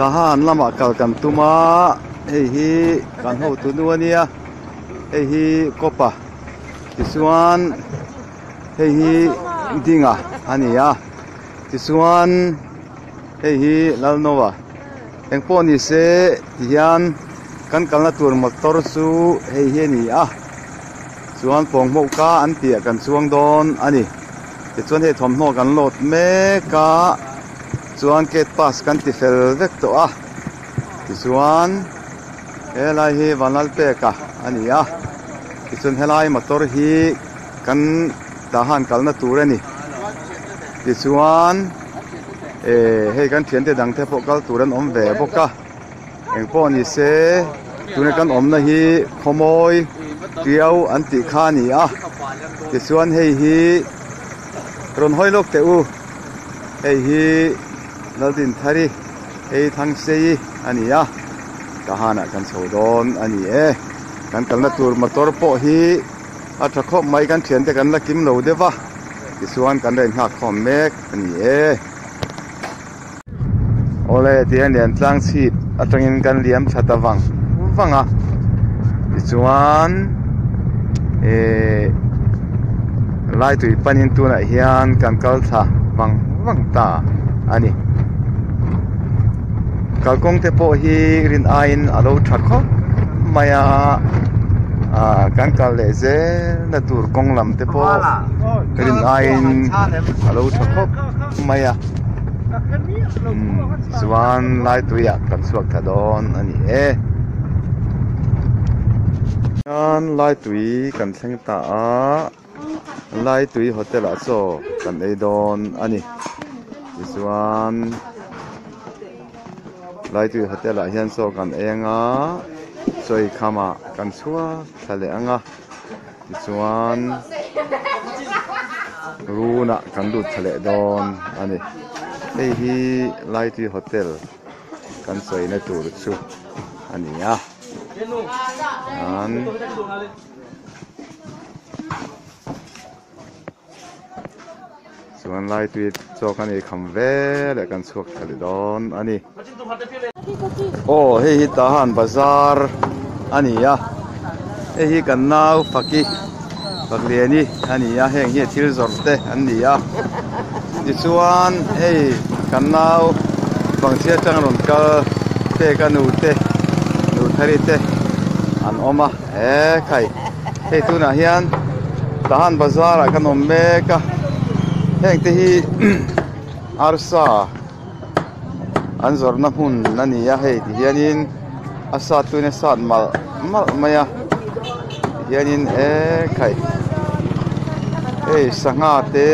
tahan lama kal kan tuma hei hi kan ho tu nuania hei hi kopa tisuan hei hi dinga ania tisuan hei hi lalnova engpo ni se hian kan kalna tur motor chu hei hi ni a chuan pong mo ka an tia kan chuang don ani tichuan he thom hno kan lot me ka chuan gate pass kan ti fel vek to a tichuan helai hi vanal pe ka ani a tichuan helai motor hi kan tahan kalna tur ani tichuan hei kan thian te dang te pawh kal turan om ve boka engpo ni se tune kan omna hi khomoi tiau an ti kha ni a tichuan hei hi ron hoilok te u hei hi laltin thari hei thang sei ani a tahana kan chodon ani kan kalna tur motor pawh hi a thakho mai kan thian te kan lakim lo dewa tichuan kan ren hak khom mek ani ole tian lian tlang chhip atangin kan liam thata wanga tichuan lai tui panin tuna hian kan kal tha wang ta ani kalkong te pawh hi rin ain alo thakho maya kan kal le ze na tur kong lam te pawh rin ain alo thakho maya chuan lai tuia kan suak thadon ani yan lai tui kan thleng ta a lai tui hotel a chaw kan ei don ani chuan lai tui hotel a hian chaw kan enga choi khama kan chua thale anga chuan runa kan lut thale don ani hei hi lai tui hotel kan choi na tur chu ani a an chuan lai tui chaw kan ei kham ve le kan chuak thale don ani hei hi tahan bazar ani a hei hi kan nau fakliani ani a heng hi thil zorte an ni a tichuan hei kan nau bangchia tang ron kal te ka nu thari te an oma khai hei tuna hian tahan bazar a kan om meka heng te hi arsa an zorna hun ani a hei ti hianin asa tune sat mal maya hianin khai hei sanga te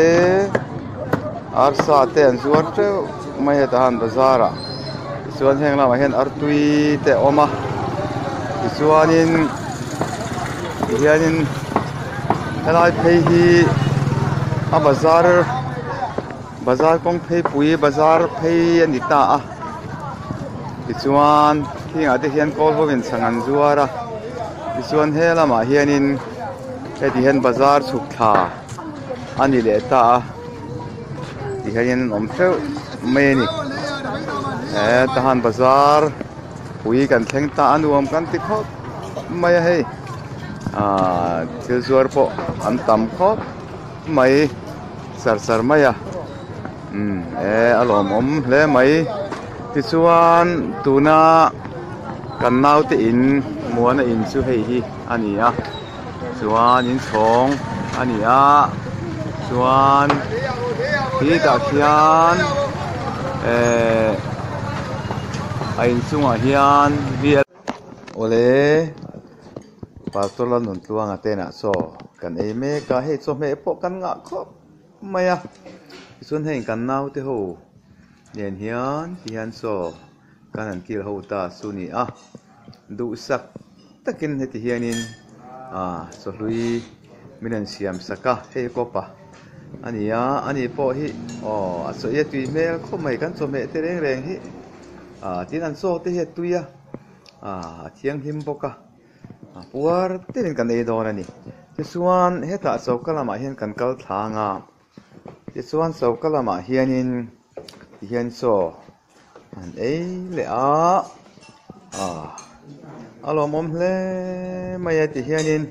arsa te an zuar treu mai tahan bazara chuan heng lama hian artui te oma chuanin hianin helai phei hi a bazar kong phei pui bazar phei ani ta a chuan thinga te hian kol bawin changan zuara chuan he lama hianin heti hian bazar chuk thla ani le ta a hianin om theu mai ni tahan bazar pui kan thleng ta anuam kan ti khop mai hei thil zuar pawh an tam khop mai sar maya alom om hle mai tichuan tuna kan nau te in muana in chu hei hi ani a chuan in chhawng ani a chuan hi ta khian a in chungah hian ole pastor lan nun tluang atena so kan ei me ka hei chaw me pawh kan nga khop maya chuan hei kan nau te ho nen hian so kan an kil ho ta su ni a du sak takin heti hianin so hlui minan siam saka hei kopa ani pawh hi a chaw ia tui mel khop mai kan chaw me te reng hi tin an chaw te hi tuia thiang him boka puar ten kan ei don ani tichuan heta chawkalama hian kan kal thlanga tichuan chawkalama hianin hian chaw anh ấy lẽ alo mom le mày thì hiện in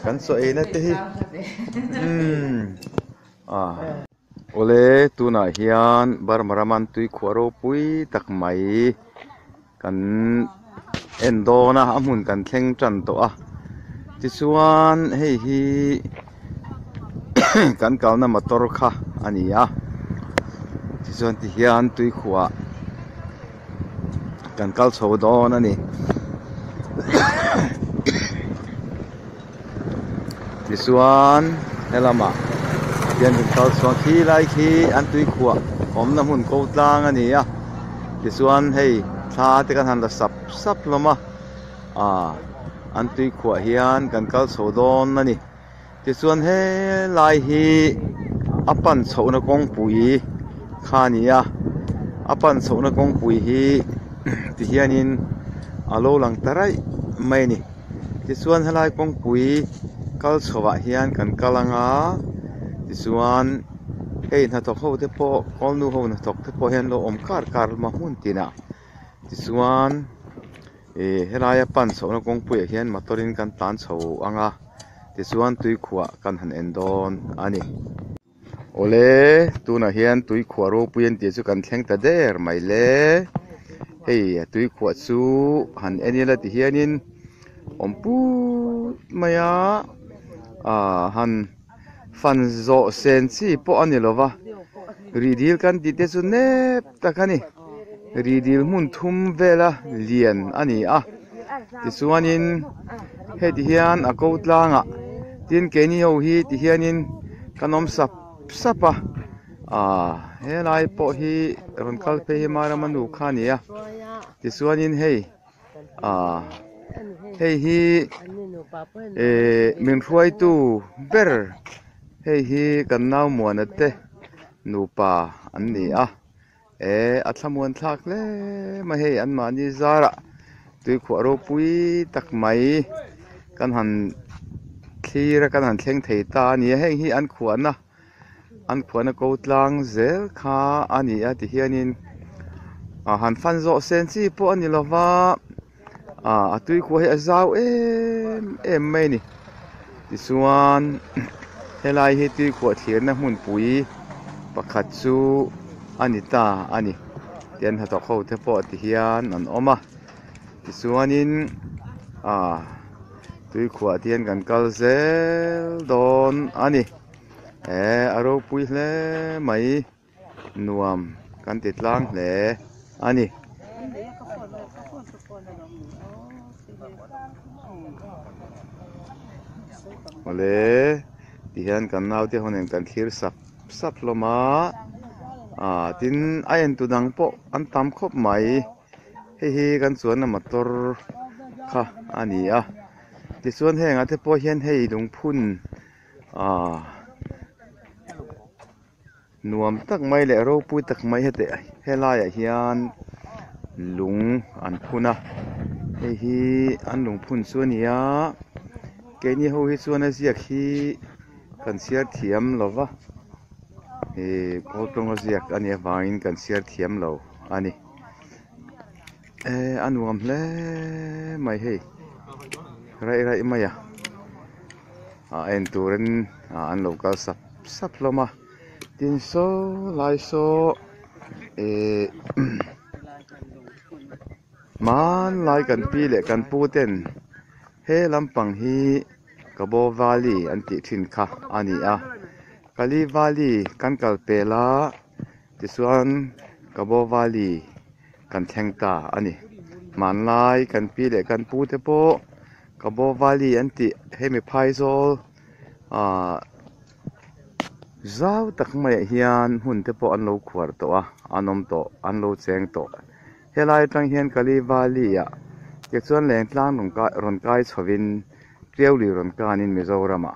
kan so ấy nó thì ole tu na hian bar maraman tui khwaro pui tak mai kan endona amun kan thleng tran to a ti chuan hei hi kan kalna motor kha ani a ti chuan ti hian tui khwa kan kal chho don ani ti chuan helama hian kal chuan khi lai khi an tui khwa om na mun ko tlang ani a ti chuan hei thla te kan han la sap loma an tui khwa hian kan kal chho don ani ti chuan he lai hi apan chhona kong pui kha ni a apan chhona kong pui hi ti hianin alo lang tarai mai ni ti chuan helai kong pui kal chhowa hian kan kalanga ti chuan hei na thok ho te po kol nu ho na thok te po hian lo om kar ma hun tina ti chuan helai apan chhona kong pui hian motorin kan tan chho anga ti chuan tui khwa kan han endon ani ole tuna hian tui khwa ro puyan ti chu kan thleng ta der mai le hei tui khwa chu han enila ti hianin ompu maya han fan zo sen chi po ani lova ridil kan ti te chu nep takani ridil mun thum vela lian ani a ti chuanin he ti hian a ko tlanga tin ke ni ho hi ti hianin kanom sapa helai po hi ron kal pe hi mara manu khania ti chuanin hei hei hi min ruai tu ber hei hi kan nau muan ate nupa an ni a athlamuan thlak le ma hei an ma ni zara tui khwaro pui tak mai kan han thira kan han thleng thei ta ni hei hi an khwana ko tlang zel kha ani a ti hianin han fan zo sen chi po ani lova tui khwa he azau em mai ni ti chuan helai hi tui khwa thlir na hmun pui pakhat chu ani ta ani tian ha to kho te po ti hian an oma ti chuanin tui khwa tian kan kal zel don ani aro pui hle mai nuam kan ti tlang hle ani ole ti hian kan nau te honen kan thlir sap loma tin a en tu dang po an tam khop mai hi kan chuan na motor kha ani a ti chuan henga te po hian hei lung phun nuam tak mai le ro pui tak mai hete helai a hian lung an phuna hi an lung phun chuania ke ni ho hi chuan a ziak hi kan siar thiam lova ko tong a ziak ani awangin kan siar thiam lo ani anuam hle mai hei rai maya en turin an local sap loma tin so lai so man lai kan pi le kan pu ten he lampang hi Kabo Valley an ti thin kha ani a Kali Valley kan kal pela ti chuan Kabo Valley kan thleng ta ani man lai kan pi le kan pu te po Kabo Valley an ti hemi phaizol zau tak mai hian hun te po an lo khwar to anom to an lo cheng to helai tang hian Kali Valley ke chuan leng tlang ron kai chhovin triauli ron kanin Mizorama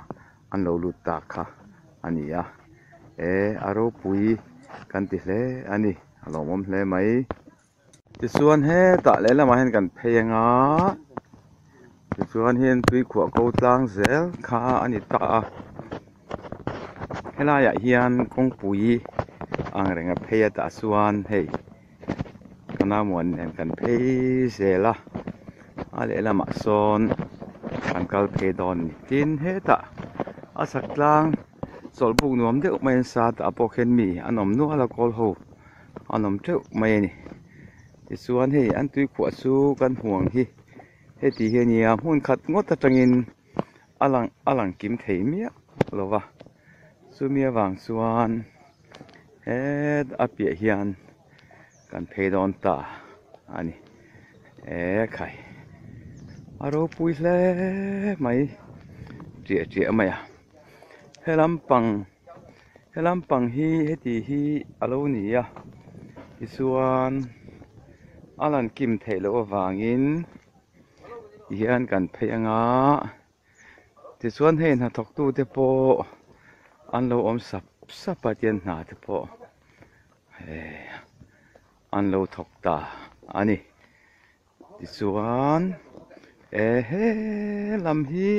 an lo lut ta kha ani a aro pui kan ti hle ani alomom hle mai ti chuan he ta le lama hen kan phenga ti chuan hian tui khwa ko tlang zel kha ani ta helai hian kong pui ang renga pheya ta chuan hei na muan en kan phei zela ale lama son kan kal phei don tin heta asaklang solbuk nuam deuh mai sa ta apokhen mi anom nu ala kol ho anom teuh mai ni ti suan hei an tui khua su kan huang hi heti hiania hun khat ngot atangin alang kim thei mia lova sumia wang suan het apia hian kan phei don ta ani khai aro pui hle mai chia mai a helampang hi heti hi alo ni a isuan alan kim thei lo wangin hian kan phei anga tisuan hein ha thok tu te po an lo om sap patien na te po an lo thok ta ani tisuan he lam hi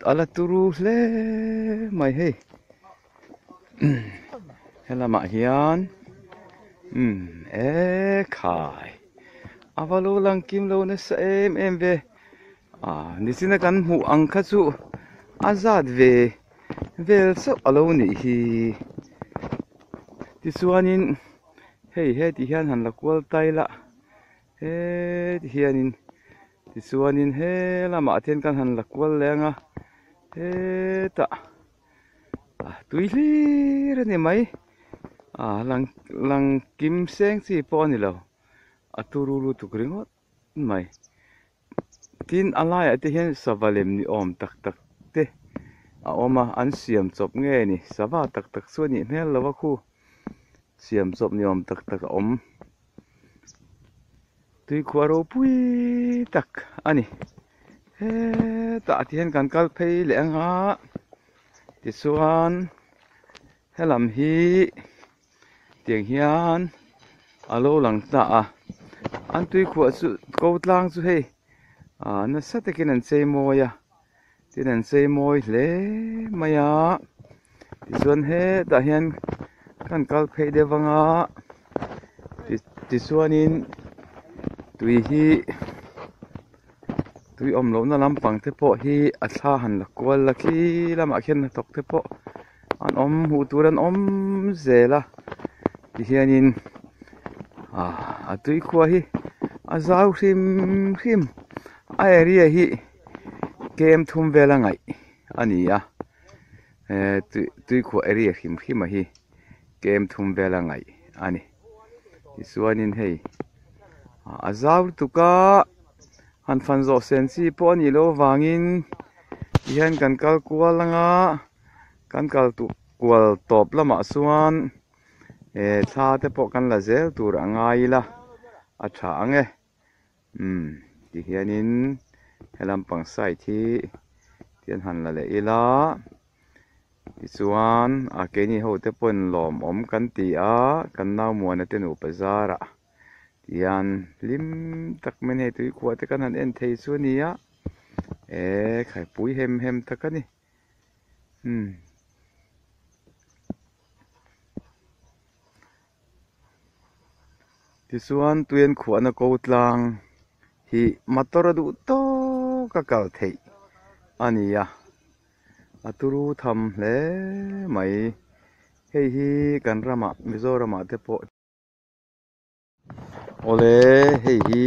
ala turu hle mai he helama hian khai avalo lang kim lo na sa em ve nisina kan hu ang kha chu azad ve vel so alo ni hi tisuanin he ti hian han la kwal tai la he ti hianin tisuanin he lama then kan han la kwal lenga he ta tuili rani mai lang kim seng si po ni lo aturulu tukringot mai tin alai ate hian savalem ni om tak te oma an siam chop nge ni sawa tak suani hmel lawa khu siam chop ni om tak om tui khuaro pui tak ani he ta ti hian kan kal phei le anga ti suan helam hi tiang hian alo lang ta an tui khua chu ko tlang chu hei na sa takin an sei moya tin an sei moi hle maya ti suan he ta hian kan kal phei de wanga ti suanin tui hi tui om lo na lampang te po hi a thla han la kwal la khi lama khen na tok te po an om hu turan om zela ti hianin a tui khua hi a zau hrim a area hi kem thum vela ngai ani a tui khua area hrim a hi kem thum vela ngai ani ti suanin hei a zau tuka han fan zo sen si po ani lo wangin hian kan kal kual anga kan kal tu kual top lama suan thla te po kan la zel tur angai la a tha ange ti hianin helampang sai thi tian han la le ila ti chuan a ke ni ho te pon lom om kan ti a kan nau muan te nu pazara tian lim tak men he tui khua te kan han en thei chu nia khai pui hem takani tisuan tuyen khua na ko tlang hi motor du to ka kal thei ania aturu tham hle mai hei hi kan rama mizorama te po ole hei hi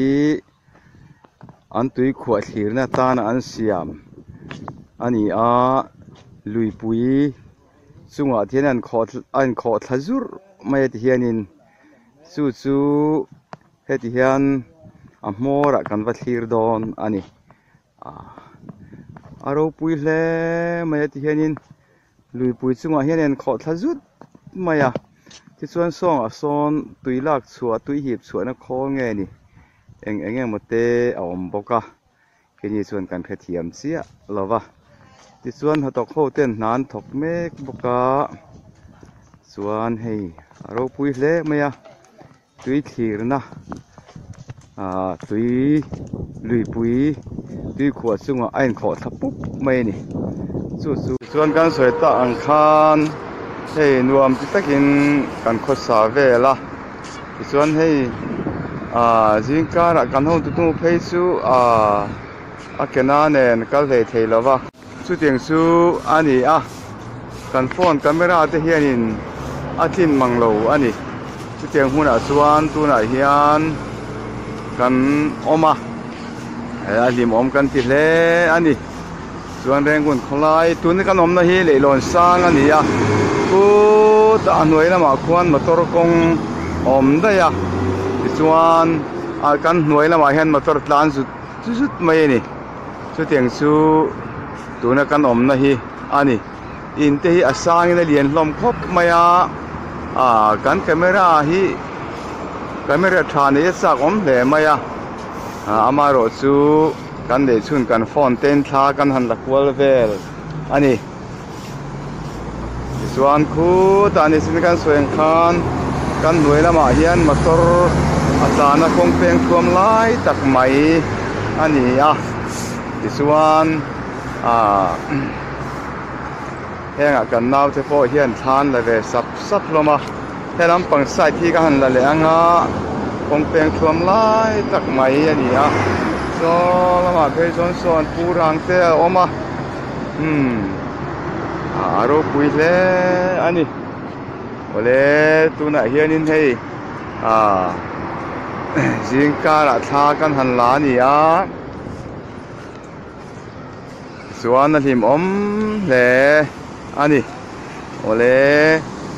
an tui khua thirna tana an siam ani a luipui chunga thian an kho thlazur mai ti hianin chu heti hian a hmora kan va thlir don ani aro pui hle mai ti hianin luipui chunga hian an kho thlazut maya ti chuan song a son tuilak chhuwa tui hip chhuwa na khol nge ni eng mote a om boka kini chuan kan kha thiam chia lova ti chuan hatok ho ten nan thok mek boka chuan hei aro pui hle maya tui thirna tui luipui tui khua chunga ain kho thapup mai ni chu chuan kan soi ta ang khan hei nuam ti takin kan khaw sa vela chuan hei zingkar kan ho tu phei chu a kena nen kal ve thei lova chu tiang chu ani a kan phone camera te hianin a thin manglo ani chu tiang huna chuan tuna hian kan oma a lim om kan ti hle ani chuan rengun kholai tun kan om na hi leilon sang ani a ku ta anoi lama khuan motor kong om da ya chuan a kan hnuai lama hian motor tlan zut mai ni chu tiang chu tuna kan om na hi ani in te hi asang na lian hlom khop maya kan camera hi camera thani sak om le maya amaro chu kan de chun kan phone ten thla kan han lakwal vel ani chuan khu ta ni sin kan soeng khan kan hnuai lama hian motor atlana kong peng thuam lai tak mai ani a chuan henga kan nau te pawh hian thlan la ve sap loma helam pang sai thi ka han la le anga kong peng thuam lai tak mai ani a so lama pe son purang te oma aro pui le ani ole tuna hianin hei zingkara thla kan han la ni a chuan a hlim om le ani ole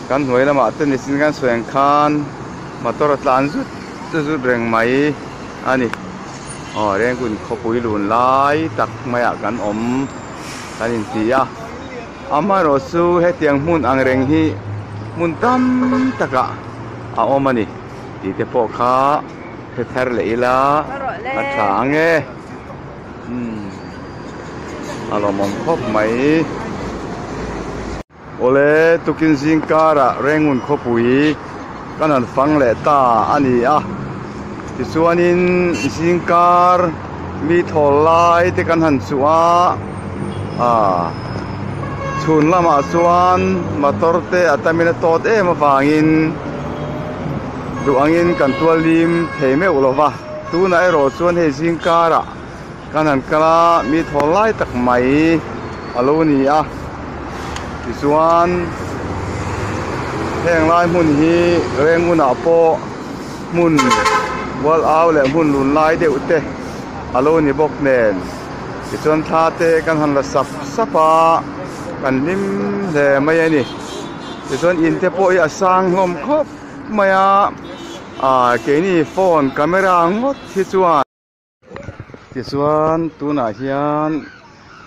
kan hnuai lama te ni sin kan soeng khan motor tlan zut reng mai ani reng kun khopui lun lai tak maya kan om kan in ti a amaro chu he tiang hmun ang reng hi mun tam taka a om ani ti te pawh kha he thar le ila a thang e alomom khop mai ole tukin zingkara rengun khopui kanan fang le ta ani a ti chuanin zingkar mi thol lai te kan han chuwa chhun lama chuan motor te atamina tot em awangin duangin kan tualim theime ulova tuna ero chuan he zingkara kan han kala mi thol lai tak mai alo ni a ti chuan heng lai mun hi renguna pawh mun wal aw le mun lun lai deuh te alo ni bok nen ti chuan thla te kan han la sapa kan lim le mai ani ti chuan in te pawh hi a sang hlom khop maya ke ni phone camera ngot hi chuan ti chuan tuna hian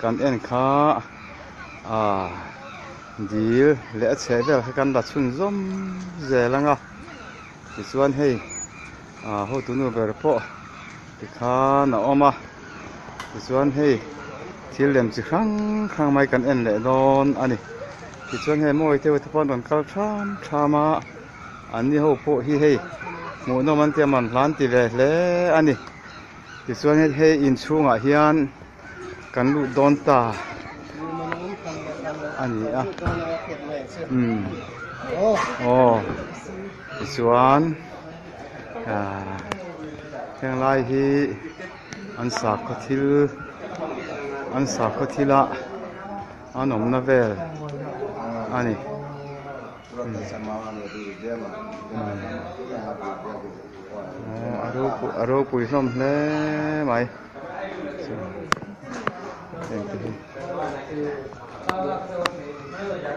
kan en kha dil le a chevel kan da chun zom zelanga ti chuan hei ho tunu ber pawh ti kha na oma ti chuan hei thil lem chi khang mai kan en le don ani ti chuan hei moi te thapon don kal thama ani ho pawh hi hei mu no man te man hlan ti ve hle ani ti chuan hei in chhungah hian kan lu don ta ani a ti chuan heng lai hi an sak kho thila an om na vel ani aro pui hlom hle mai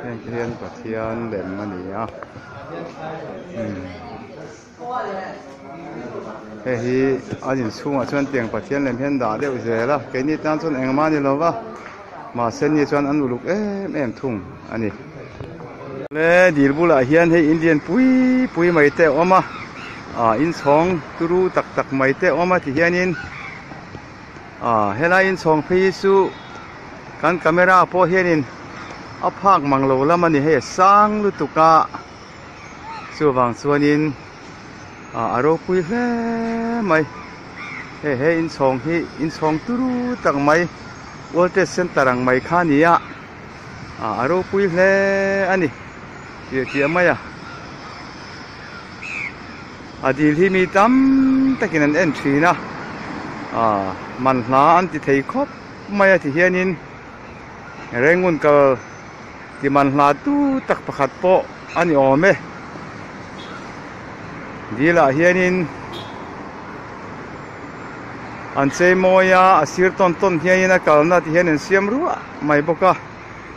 heng hian pathian lem ani a hei hi anin chhungah chuan tiang pathian lem hian dah deuh zela ke ni tan chuan engmah ni lova ma sen ni chuan an uluk em thung ani le dil bulah hian hei indian pui mai te oma in chhawng turu tak mai te oma ti hianin helai in chhawng phei chu kan camera pawh hianin a phak manglo lam ani hei sang lutuka chuwang chuanin aro pui hle mai he in chhawng turu tak mai World Trade Center ang mai kha nia aro pui hle ani kia maya adi hi mi tam takin an entry na man hla an ti thei khop maya ti hianin rengun kal ti man hla tu tak pakhat po ani ome dila hianin an chei moya asir ton ton hianin a kalna ti hianin siam ruwa mai boka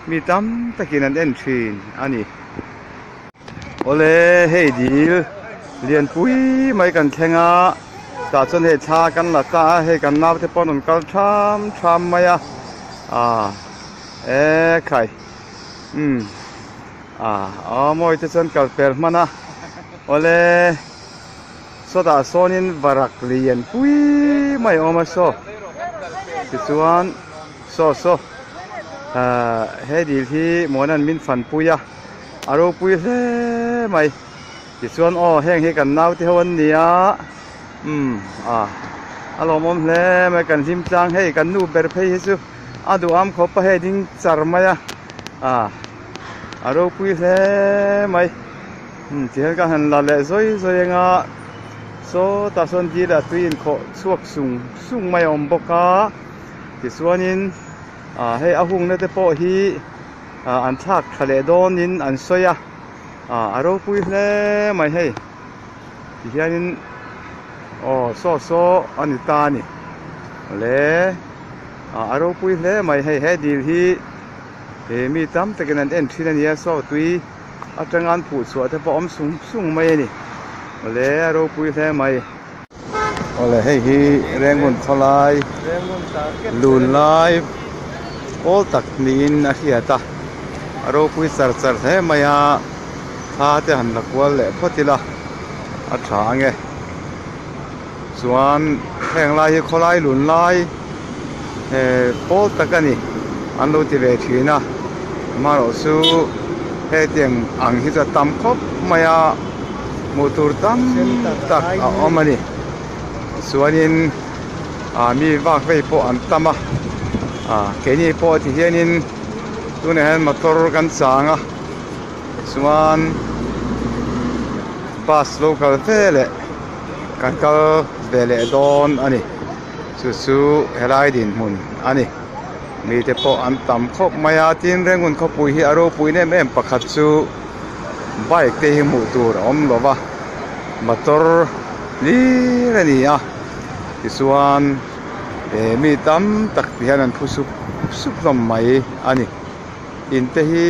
mi tam takin an entry ani ole hei dil lian pui mai kan thenga ta chon he tha kan la ta he kan naw te pon un kal tham maya e khai moi te chon kal per mana ole so da sonin varak lian pui mai oma so ti chuan so he dil hi monan min fan puya aro pui hle mai ti chuan heng hi kan nau ti hon nia alo mom hle mai kan him chang hei kan nu ber phei hi chu adu am kho pa he ding char maya aro pui hle mai ti hel ka han la le zoi nga so ta son di la tuin kho chuak sung mai om boka ti chuanin hei ahung na te po hi an thak thale donin an soya aro pui hle mai hei ti hianin so ani ta ni le aro pui hle mai hei he dil hi mi tam takin an entry na nia so tui atangan phu chu te po om sung mai ni le aro pui hle mai ole hei hi rengun tholai lun lai all tak nin a hiata aro pui char the maya tha te han lakwal le photila a thange chuan heng lai hi kholai lun lai all takani an lo ti ve thina maro su he tiang ang hi cha tam khop maya motor tam tak a omani chuanin mi vak vei po an tama keni po ti hianin tune han motor kan changa chuan bus local vele kan kal vele don ani chu helai din mun ani mi te po an tam khop maya tin rengun kho pui hi aro pui ne em pakhat chu bike te hi mu tur om lova motor li rani ti chuan mi tam tak ti hanan sup lom mai ani in te hi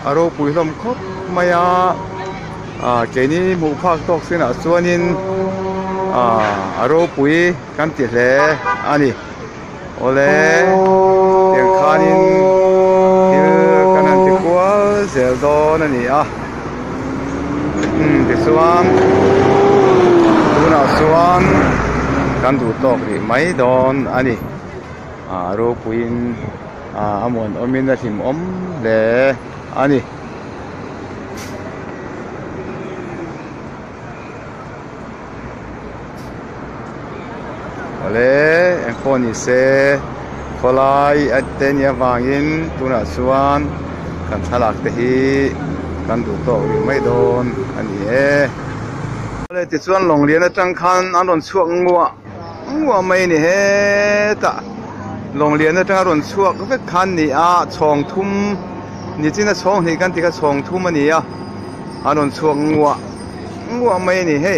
aro pui lom khop maya keni mu phak tok sina chuanin aro pui kan ti hle ani ole tiang khanin kanan ti kwal zel don ani ti chuan tuna chuan kan du tok ri mai don ani aro puin amon omin na thim om le ani ole en khoni se kholai atenia wangin tuna chuan kan thalak te hi kan du tok ri mai don ani ole ti chuan long lian atang khan an ron chuak ngwa mai ni he ta long lian atang ron chuak ve khan ni chhong thum ni china chhong ni kan ti ka chhong thum ani an ron chuak ngwa mai ni he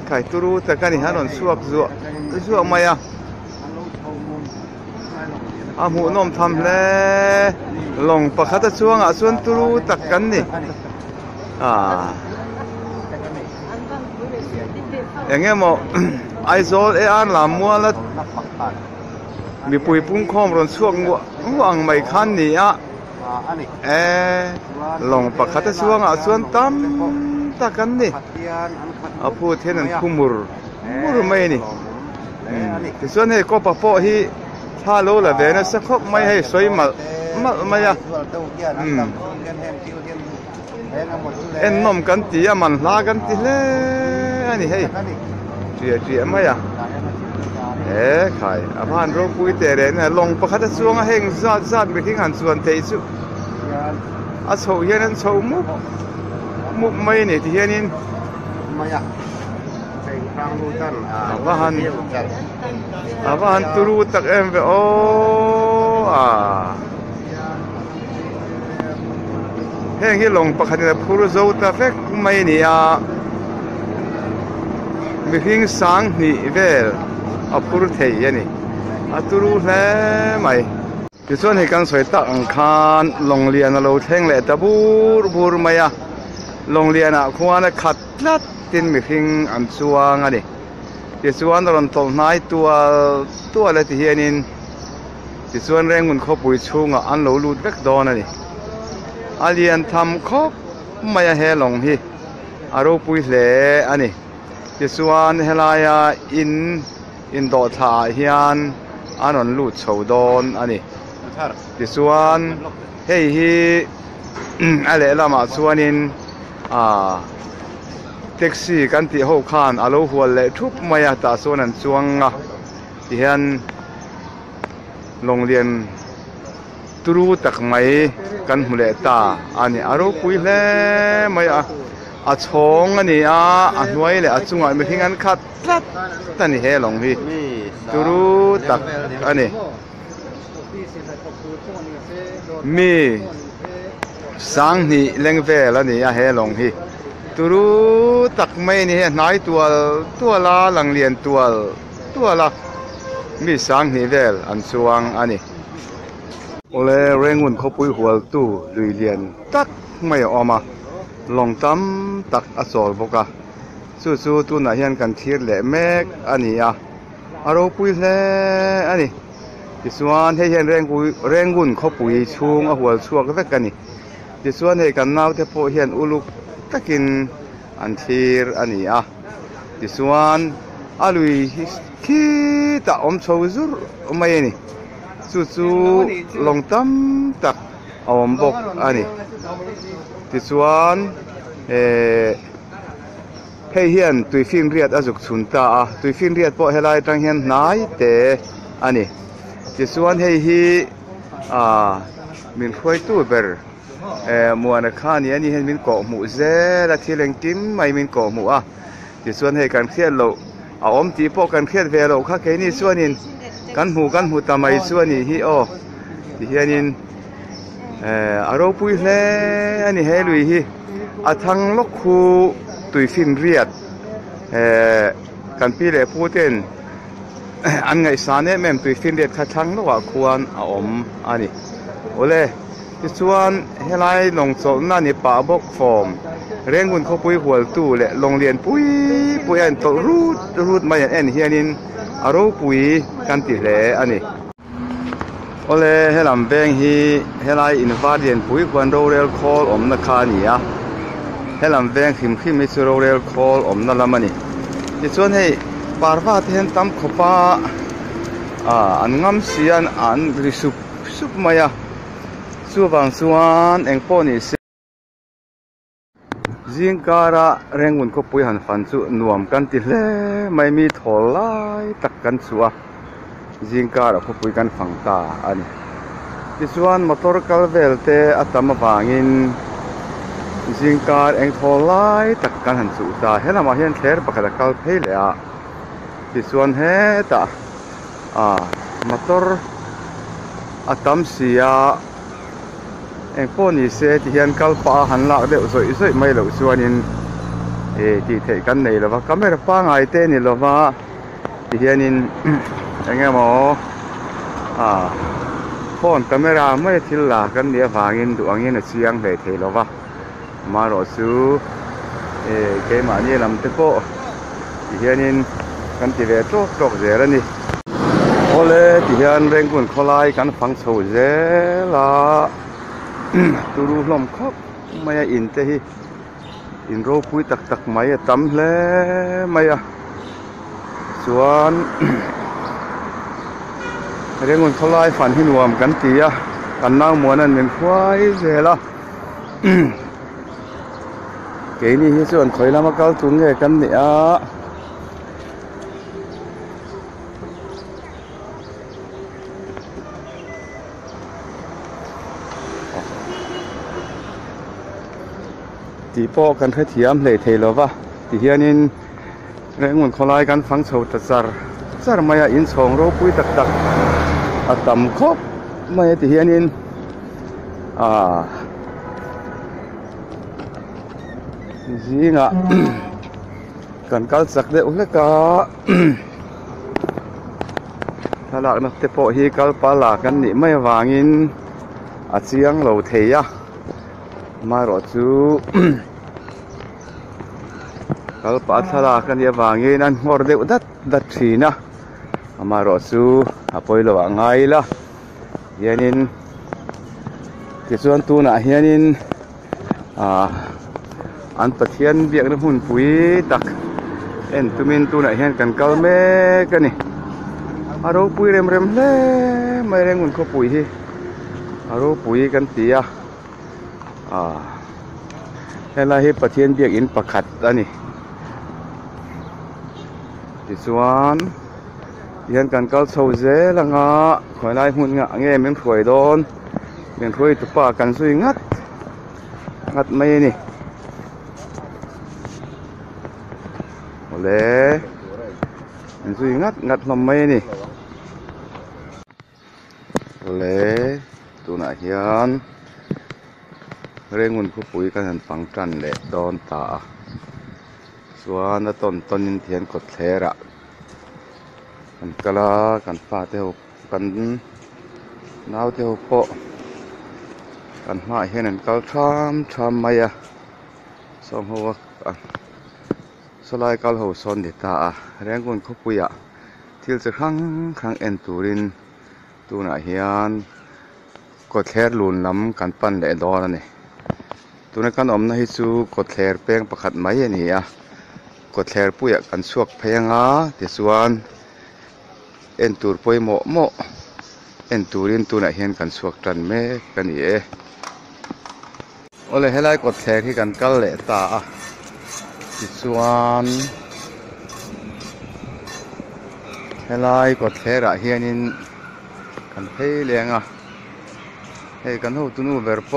khai turu ta kan ni han ron chuak zuak mai mu nom tham hle long pakhat a chuang chuan turu tak kan ni engemaw aizol an lam muala mi pui pung khom ron chuak nguang mai khan ni long pakhat a chuanga chuan tam takan ni apu then an khumur mai ni ti chuan hei ko pa po hi tha lo la ve na sa khop mai hei soi mal mai en nom kan ti man hla kan ti hle ani hei tria mai khai aphan ro pui te re na long pakhat a chuanga heng zat mi thing han chuan thei chu a chho hian an chho muk mai ni ti hianin maya thầy rang lu tan awan turu tak em ve o heng hi long pakhat na phur zo ta fek mai ni a mi hing sang ni vel a phur thei ani a turu hle mai ti chuan hei kan soi tak ang khan long lian a lo thleng le ta bur mai a long lian a khuana khat tlat tin mi hing an chuang ani ti chuan ron tol nai tua le ti hianin ti chuan rengun khopui chunga an lo lut vek don ani alian tham khop maya he long hi aro pui hle ani ti chuan helaya in do tha hian anon lut chho don ani ti chuan hei hi ale lama chuanin taxi kan ti ho khan alo hual le thup maya ta chuan an chuanga ti hian long lian turu tak mai kan hmule ta ani aro pui hle mai a chhong ani a hnuai le a chunga mi hingan khat tlat tani he long hi turu tak ani mi sang ni lengvel ani a he long hi turu tak mai ni he nai tua la lang lian tua la mi sang ni vel an chuang ani ole rengun khopui hual tu lui lian tak mai oma long tam tak a chol boka chu tu na hian kan thir le mek ani a aro pui hle ani ti chuan hei hian rengun khopui chung a hual chuak vek ani ti chuan hei kan nau te pho hian uluk takin an thir ani a ti chuan a lui khi ta om chho zur mai ani chu long tam tak awm bok ani ti chuan hei hian tuifin riat azuk chhun ta a tuifin riat pawh helai tang hian hnai te ani ti chuan hei hi min khuai tu ber muana khani ani hen min ko mu zela thileng kim mai min ko mu a ti chuan hei kan khiat lo a om ti pawh kan khiat ve lo kha ke ni chuanin kan mu tamai chuani hi o ti hianin aro pui hle ani he lui hi a thang lok khu tuifin riat kan pi le puten an ngai sane mem tuifin riat kha thang lo wa khuan a om ani ole ti chuan helai long chol na ni pa bok form rengun kho pui hual tu le long lian pui an to rut mai an hianin aro pui kan ti hle ani ole helam beng hi helai invadian pui kwan ro rel khol om na kha ni a helam beng khim mi chu ro rel khol om na lamani ti chuan hei parwa ten tam khopa an ngam sian an risup maya chuwang chuan engpo ni se jingkara rengun ko pui han fan chu nuam kan ti hle mai mi thol lai tak kan chuwa jingkara ko pui kan phangta ani ti chuan motor kalvel te atama wangin jingkar eng thol lai tak kan han chu ta helama hian thler pakhat kal phei le a ti chuan he ta motor atam sia engpo ni se ti hian kalpa han lak deuh zoi mai lo chuanin ti thei kan nei lova camera pa ngai te ni lova ti hianin engemaw phone camera mai thil la kan nia wangin duangin a chiang hle thei lova maro chu ke ma ni lam te ko ti hianin kan ti ve tok zerani ole ti hian rengun kholai kan phang chho zela turu hlom khop maya in te hi in ro pui tak maya tam hle maya chuan rengun kholai fan hi nuam kan tia kan nau muanan min khwai zela ke ni hi chuan khoilama kal tun nge kan ni a ตีโป้กันแค่เทียมเลยเทลวะตีเฮียนินเรื่องมันคลายกันฟังโฉดจัดซาร์มายอินสองโรปุยตักอัตมครบไม่ตีเฮียนินจริงอ่ะกันกัลสักเดียวเลยก็ถ้าหลักนักเตะโปฮีกัลปาลากันนี่ไม่วางินอาเจียงเราเทียมารอจูกัลปาทลากันนี่วางินนั่นงอร์เดวดัดทีนะมารอจูอาปอยเราไงล่ะเฮียนินที่ส่วนตัวน่ะเฮียนินอันปะเทียนเบียกน้ำหุ่นปุ๋ยตักเอ็นตุมินตัวไหนเห็นกันเกลเมกันนี่อารมณ์ปุ๋ยเร็มเล่ไม่เร่งหุ่นเขาปุ๋ยที่อารมณ์ปุ๋ยกันตีเห็นไรให้ปะเทียนเบียกอินปะขัดอันนี้ที่ส่วนเห็นกันเกลโซเซละงะคอยไล่หุ่นงะเงี้ยมันถวยโดนมันถวยตุปะกันสุยงัดไม่นี่เลยมันสุยงัดลำไม่นี่เลยตัวไหนเฮียนเร่งหุ่นผู้ปุ๋ยกันหันฟังจันเลยโดนตาส่วนต้นยินเทียนกดเทระกันกะลากันฟ้าเทียวกันน้าวเทียวโปกันมาเห็นนั่นก็ชามไม่อะสองหัวสลายกัลหูซอนเดตาแรงคนขบุยะที่จะครั้งเอ็นตูรินตัวไหนเฮียนกดแคร์ลุนล้ำกันปั้นเดดอนั่นนี่ตัวนั้นกันอมนะฮิซูกดแคร์เป้งประคัดไม้นี่อะกดแคร์ปุยะกันสวกเพียงที่ส่วนเอ็นตูร์ปุยโมเอ็นตูรินตัวไหนเฮียนกันสวกจันเมกันเย่โอเลยให้ไล่กดแคร์ที่กันกัลเลตาที่ส่วนเฮลัยกดแคระเฮียนินกันเฮเลียงเฮกันหูตุนูเวอร์โป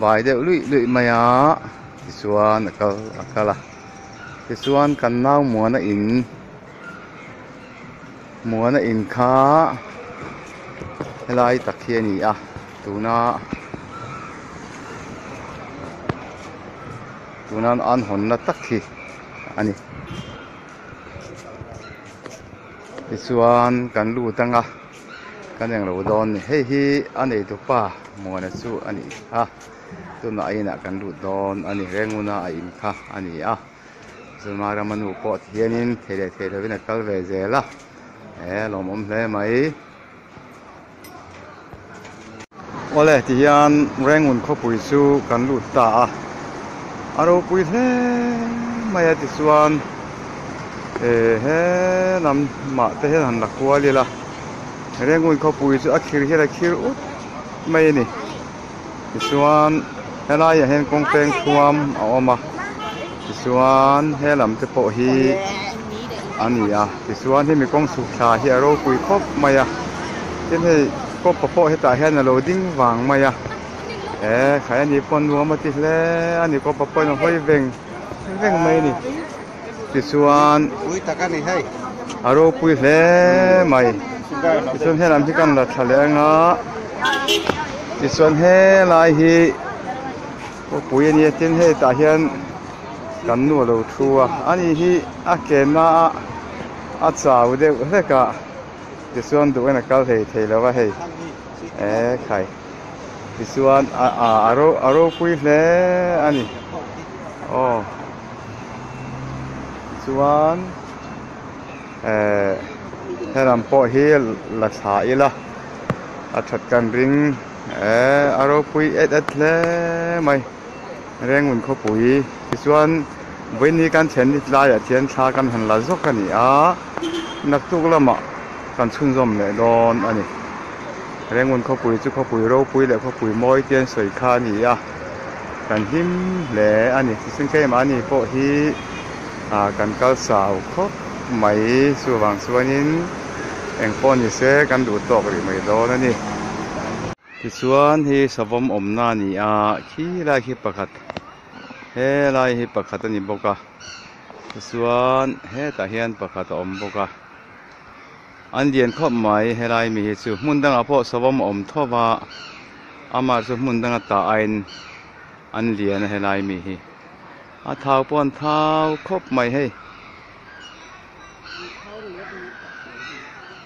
บายเดลุยมายาที่ส่วนกัลที่ส่วนกันน้าวมัวน่ะอินข้าเฮลัยตักเฮียนี่ตัวนั้นอันหอนนัดตักขี้อันนี้ที่ส่วนกันรู้ตั้งกันอย่างเราโดนเฮ้ยอันนี้ตัวป้ามัวนะสู้อันนี้ตัวไหนน่ะกันรู้โดนอันนี้แรงมุนาอินค่ะอันนี้ส่วนมารามันอุปถัมภ์เฮียนินเทเลวินักกัลเวเซล่ะลองมองเลยไหมโอ้เลยที่ยันแรงมุนเขาปุ๋ยสู้กันรู้ตาอารมณ์ปุ๋ยเล่ไม่ติดส่วนนำมาแต่เห็นหันหลักวัวเลยล่ะเรื่องงูเขาปุ๋ยสู้คิรอุดไม่นี่ติดส่วนเฮล่าอย่าเห็นกองเพลงท่วมเอามาติดส่วนเฮลำจะโปะฮีอันนี้ติดส่วนที่มีกองสุขาที่อารมณ์ปุ๋ยครบไม่ที่ให้ก็ประโปะให้ตาเห็นโหลดิ้งวางไม่ขายอันนี้ปนหัวมาติดแล้วอันนี้ก็ปะปนห้อยเวงไม่นี่ที่ส่วนอุ้ยตะกันนี่ให้อารมณ์ปุ๋ยแล้วไม่ที่ส่วนให้ลำที่กันละทะเลที่ส่วนให้ลายฮีก็ปุ๋ยอันนี้ทิ้งให้ตาเห็นกันนัวเราทัวอันนี้ฮีเกณฑ์จ่าวเด็กเล็กที่ส่วนตัวนั้นก็เทแล้วว่าใครที่ส่วนอารมณ์ปุ๋ยแล้วอันนี้ส่วนให้ลำโปะเฮลลักษาอีละชัดกันริงอารมณ์ปุ๋ยเอ็ดแล้วไม่แรงหุ่นเขาปุ๋ยที่ส่วนวันนี้การเช่นที่ลายเทียนชากันหันหลังซอกกันนี่นักตุกละมากันชุ่มจมเลยโดนอันนี้แรงหุ่นเขาปุ๋ยจุเขาปุ๋ยโรปุ๋ยแล้วเขาปุ๋ยมอยเทียนสวยคานี่กันหิมแหล่อันนี้ซึ่งแค่มานี่โปะฮีกันกัลสาวครบไม่สว่างสวนินเอ็งปอนนี่เสกันดูตกหรือไม่โดนนั่นนี่ ti chuan hi savam omna ni a khi lai hi pakhat he lai hi pakhat ani boka ti chuan he ta hian pakhat a awm boka an lian khawp mai he lai mi hi chu hmun dang a pawh savam awm thawpa ama chu hmun dang a ta ain an lian he lai mi hi a thau pon thau khawp mai hei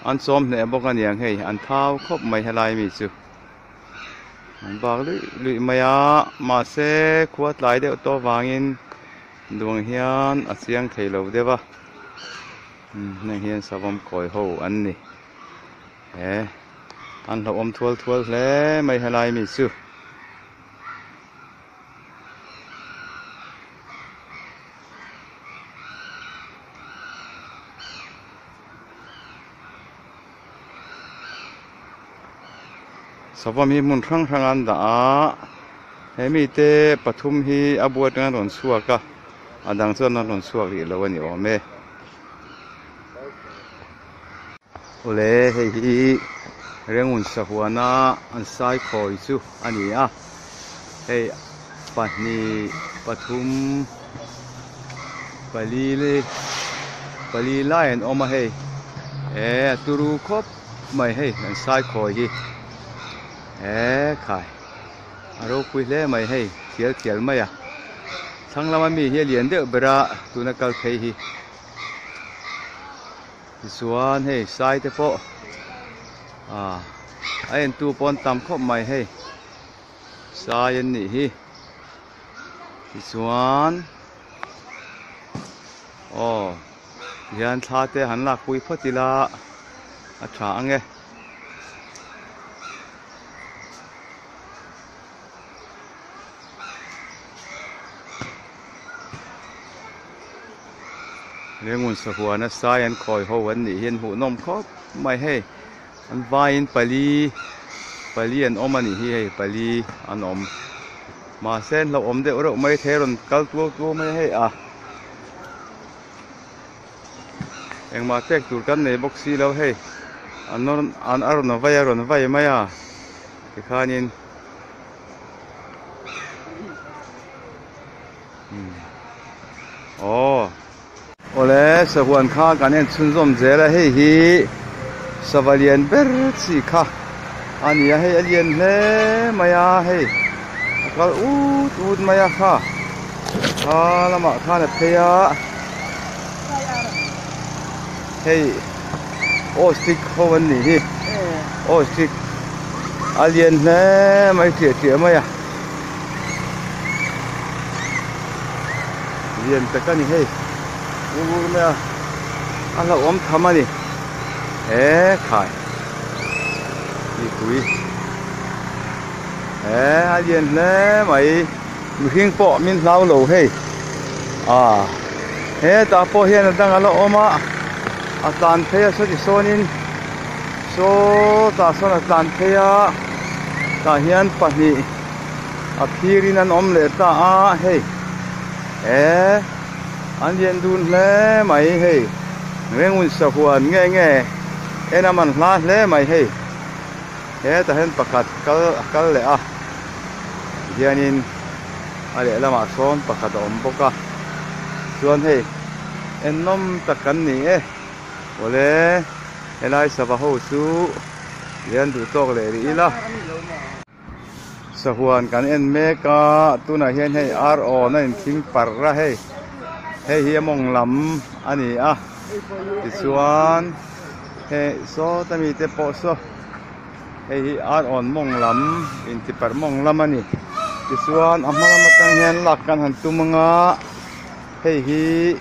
an som ne bok aniang hei an thau khawp mai he lai mi chu an bak lui maya ma se khuat lai de to wangin duang hian a chiang theilo dewa na hian savam koi ho an ni an lo om thual hle mai he lai mi chu savam hi mun rang an da a hemi te pathum hi abuat nga ron suaka adang chuan ron suak ri lo ani ome ole hei hi rengun sahuana an sai khoi chu ani a hei pahni pathum pali lain oma hei turu khop mai hei an sai khoi hi khai aro pui le mai hei khial mai a thang lama mi hi lian de bra tuna kal thei hi suan hei sai te po ain tu pon tam khop mai hei sai an ni hi suan hian tha te han lak pui photila a tha ange rengun sahuana sai an khoi ho an ni hian hu nom khop mai hei an vain pali an om ani hi hei pali an om ma sen lo om de ro mai theron kal tu mai hei engma tek tur kan nei boxi lo hei an aron vai mai a tikhanin ole sahuan kha kanen chunzom zela hei hi savalian ber chi kha ania hei alien hle maya hei kal ut maya kha lama kha na theya hei stick howan ni hi stick alien hle mai tie maya alien takani hei mẹ ăn lẩu ôm thắm đi khai đi túi liền lẽ mày mình bỏ mình lao lẩu hay ta bỏ hiện là đang ăn lẩu ôm tàn thế số thì số nín số ta số là tàn thế ta hiện bắt nhị phirin ăn ôm lệ ta hay an liền đun lẽ mày hay rengun sahuan nghe enaman hla hle mai hei ta hen pakhat kal le hianin ale lama sawn pakhat a awm bawk a chuan hei ennom takan ni ole helai sava ho chu lian du tok le ri la sahuan kan en mek a tuna hian hei ro na in thing par ra hei hi among lam ani tichuan he so tami te po so hi ar on mong lam in ti par mong lam ani tichuan amala matang hian lak kan han tumanga hi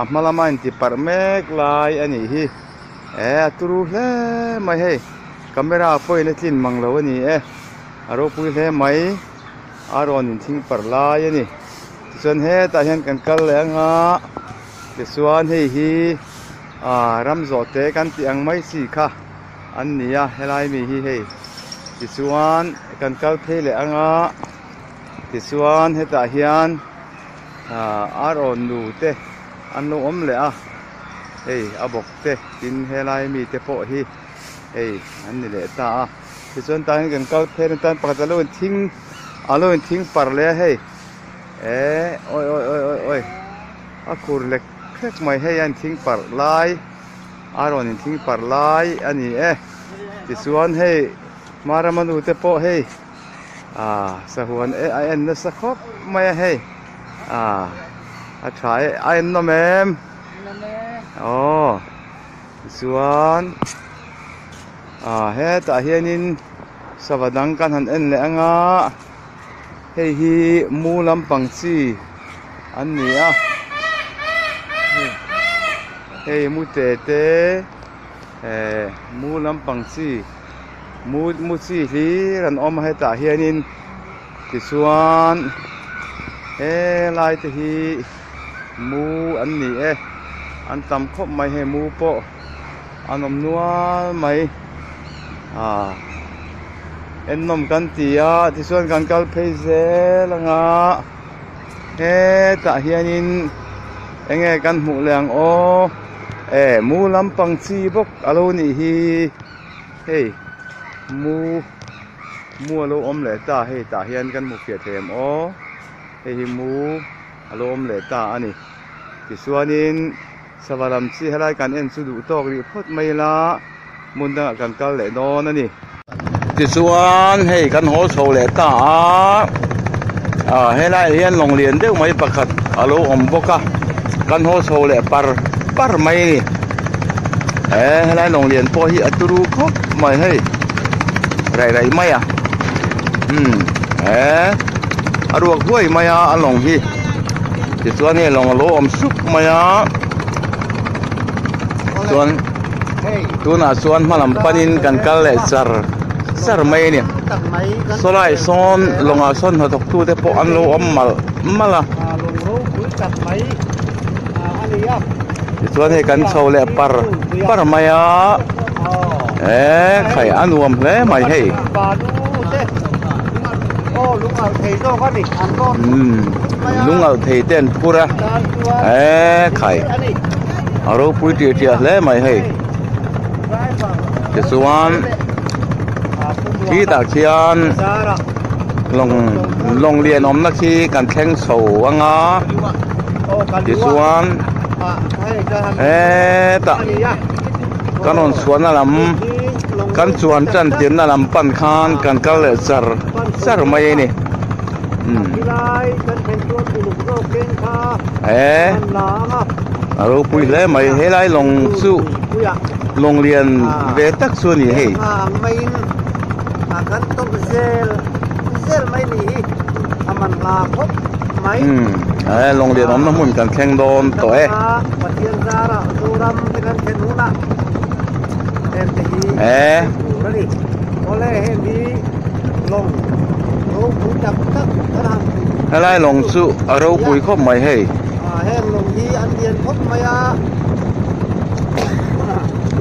amala in ti par mek lai ani hi turu hle mai hei camera poi le tin manglo ani aro pui hle mai aron in thing par lai ani tichuan he ta hian kan kal le anga tichuan hi ramzo te kan ti ang mai si kha an nia helai mi hi hei tichuan kan kal thei le anga tichuan heta hian aron nu te an lo om le hei abok te tin helai mi te po hi hey an ni le ta ti chuan ta kan kal phen tan pakhat alo thing par le hey oi a kur le khek mai hey an thing par lai aron in thing par lai ani ti chuan hey maramanu te po hey sahuan en na sakhop mai hey a thai en no mem chuan he ta hianin savadang kan han en le anga hei hi mu lampang chi an ni a hei mu te mu lampang chi mu chi hi ran om he ta hianin ti chuan lai te hi mu an ni an tam khop mai he mu po anom nual mai en nom kan tia ti chuan kan kal phei zelanga he ta hianin enge kan hmu leang mu lampang chi bok alo ni hi hey mu alo om le ta hey ta hian kan mu pia them hei hi mu alo om le ta ani ti chuanin savalam chi helai kan en chu du tok ri phot mai la munda kan kal le non ani ti chuan hei kan ho chho le ta helai hian long lian deuh mai pakhat alo om boka kan ho chho le par mai ni helai long lian po hi aturu khop mai hei rai mai aruak huai mai along hi ti chuan he long alo om sup mai chuan tuna chuan hmalam panin kan kal le char mai ni solai son longa son hatok tu te po an lo om mala ti chuan he kan chho le par mai khai anuam hle mai hei lungal thei ten pura khai aro pui tia hle mai hei ti chuan khi ta khian long lian om na khi kan thleng chho anga ti chuan ta kanon chuan alam kan chuan chan tin na lam pan khan kan kal le char mai ni aro pui le mai helai long chu long lian ve tak chu ni hei kan to zel mai ni aman la khop mai long lian om na mun kan thleng don to pathian zara turam kan thenuna Ready? Ole hendi long pui chap tak kan helai long chu aro pui khop mai hei hen long hi an dian khop mai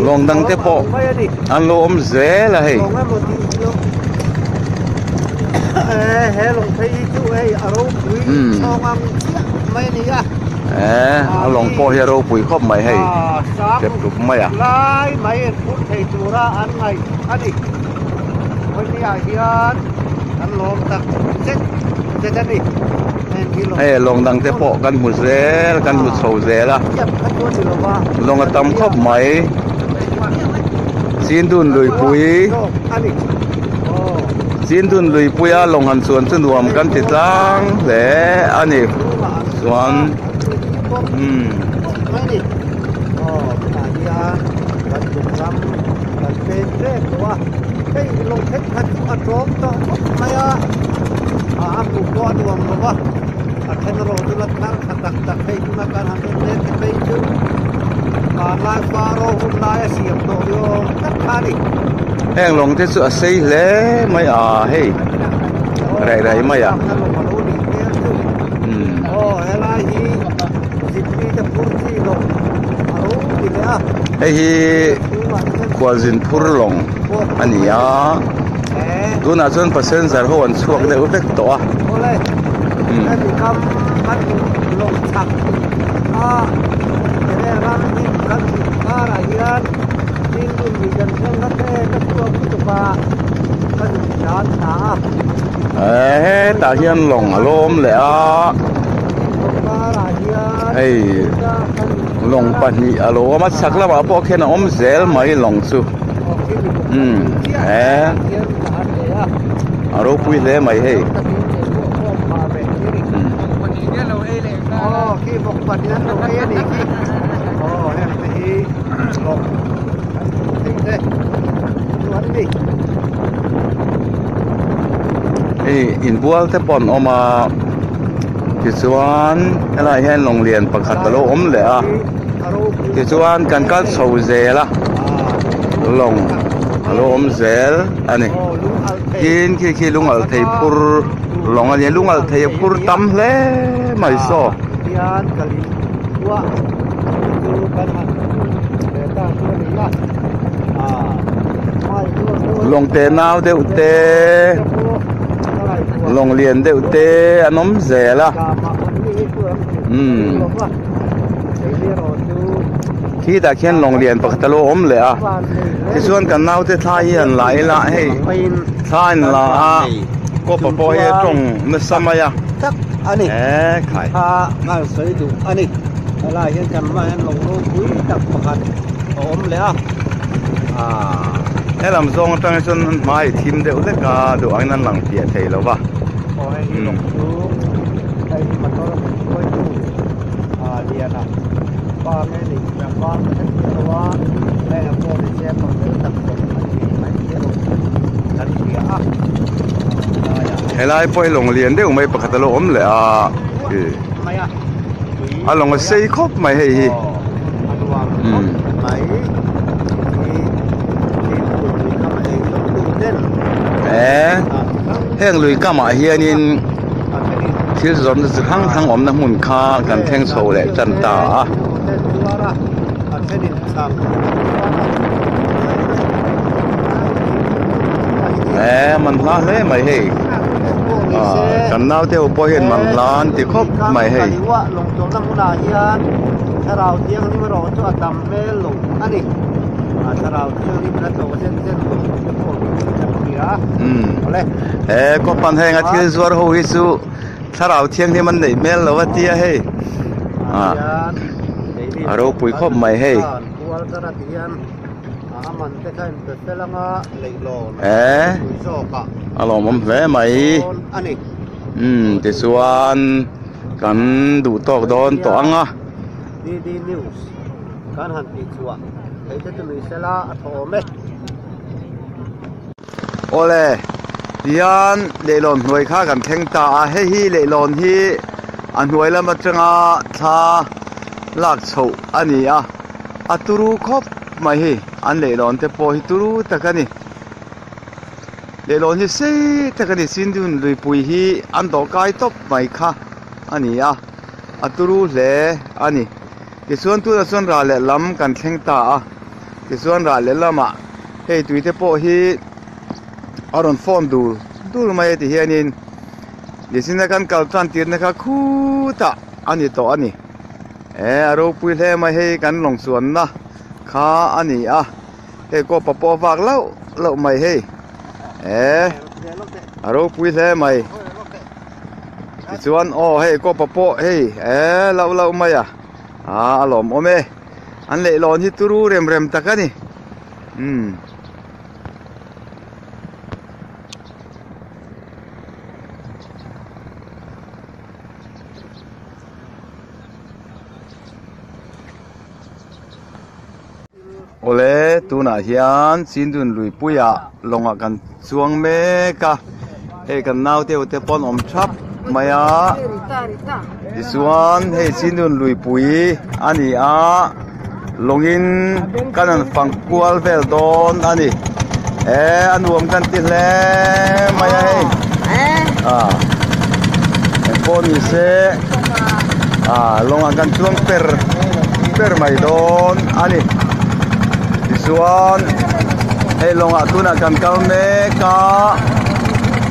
long dang te po an lo om ze la hei he long thei chu ei aro pui song am mai ni long po hi aro pui khop mai hei kep tup mai lai mai phut thei tura an mai ani oi ni hian an lom tak chết đi hey long dang te po kan mu zel kan mu chho zela long atam khop mai sin dun lui pui a long han chuan chu nuam kan ti tlang le ani chuan cái lồng thích thật là trốn đó mày aku buat uang bawa akan roda letak tak hey cuma kan hampir net itu karena baru mulai siap tu yo tak kali heng long te su sei le mai hey rai mai helai hi sipi te pursi do aru dia hey kwazin purlong ania tu na chon passenger ho an chuak de ubek to kan kam kan long chak ram ni kan ara hian tin tu mi kan kan te ta hiền lòng lom lẽ hey lòng bát nhị alo mà sắc là mà bỏ khen ôm zel mấy lòng su alo pui lẽ mấy hey khi một phần nhân đầu kia thì khi em thì lộc tính đây luôn đi in bual te pon oma ti chuan helai hen long lian pakhat lo om le a ti chuan kan kal chho zela long lo om zel ani kin khi lungal thei pur long ani lungal thei pur tam hle mai so tian kali wa tu kan han ta tu ni la long te nau de te long liền đều tê ăn nấm rẻ là khi ta khen long liền bạc talo ôm lệ à cái xuân cần nào thế thay hiện lại là hay thay là có bà bò hay trồng nó xăm à chắc anh ấy khai ngal sấy đủ anh ấy lại hiện cần mà long long quý đặc bạc ôm lệ à thế làm sao trong xuân mai team đều tất cả đồ anh ăn lằng tiệt thầy lâu ba long chú đây mà nó coi chú dia na ba cái gì mà ba cái gì đó đây là cô đi xem một cái tập tục mấy cái đồ thật kia hay là bơi lồng liền đấy mấy bậc talo ôm lệ à lồng xây khóc mày hay heng lùi cả mà hiền thiếu dọn được hăng ổn nằm mùn kha cần thèn sầu lệ chân ta mình la thế mày hề cần nào theo bôi hiền mình lan thì khóc mày hề có phần hay ngắt thiếu dọn hầu hết su thảo thiên thì mình để mel là vật tia hay đâu bụi khóc mày hay alo mắm vé mày thì xuân cần đủ to đón toang á đi news kan han ti chuwa thấy thế tụi mình sẽ là thổ mét ole dian lệ lon nuôi khá cần thanh ta hay hi lệ lon hi anh nuôi làm乜chăng tha lạc sầu anh à aturu khop mày hi anh lệ lon te po hi turu ta cái này lệ lon hi sei ta cái này xin đun lùi bùi hi anh đó cái top mày kha anh à aturu lệ anh cái xuân tu là xuân ra lệ lắm cần thanh ta cái xuân ra lệ lắm à hey tụi te po hi aron phone du mai thì hiện in để xin kan kal tran tiền na kha khu ta ani to ani aro pui le mai he kan long suan na kha ani he ko pa po vak lo mai he aro pui le mai chuan he ko pa po he lo mai alom ome an le lon hi turu rem takani ole tu na hian sin dun lui puya longa kan chuang me ka he kan nau te pon om thap maya isuan he sin dun lui pui ani longin kanan fangkual vel don ani anuam kan ti hle maya he pon ni se longa kan chuang per mai don ani Suan, long atuna kan kalme ka